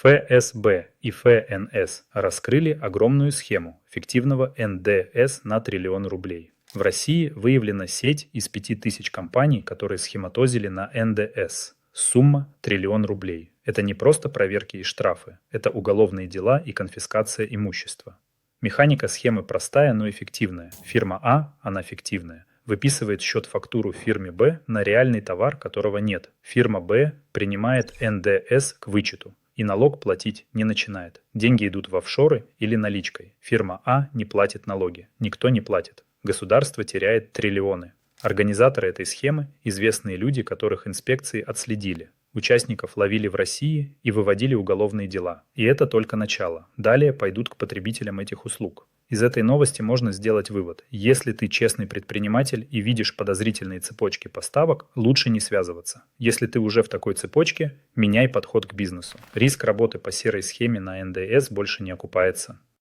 ФСБ и ФНС раскрыли огромную схему фиктивного НДС на триллион рублей. В России выявлена сеть из 5000 компаний, которые схематозили на НДС. Сумма – триллион рублей. Это не просто проверки и штрафы, это уголовные дела и конфискация имущества. Механика схемы простая, но эффективная. Фирма А, она фиктивная, выписывает счет-фактуру фирме Б на реальный товар, которого нет. Фирма Б принимает НДС к вычету и налог платить не начинает. Деньги идут в офшоры или наличкой. Фирма А не платит налоги. Никто не платит. Государство теряет триллионы. Организаторы этой схемы – известные люди, которых инспекции отследили. Участников ловили в России и выводили уголовные дела. И это только начало. Далее пойдут к потребителям этих услуг. Из этой новости можно сделать вывод. Если ты честный предприниматель и видишь подозрительные цепочки поставок, лучше не связываться. Если ты уже в такой цепочке, меняй подход к бизнесу. Риск работы по серой схеме на НДС больше не окупается.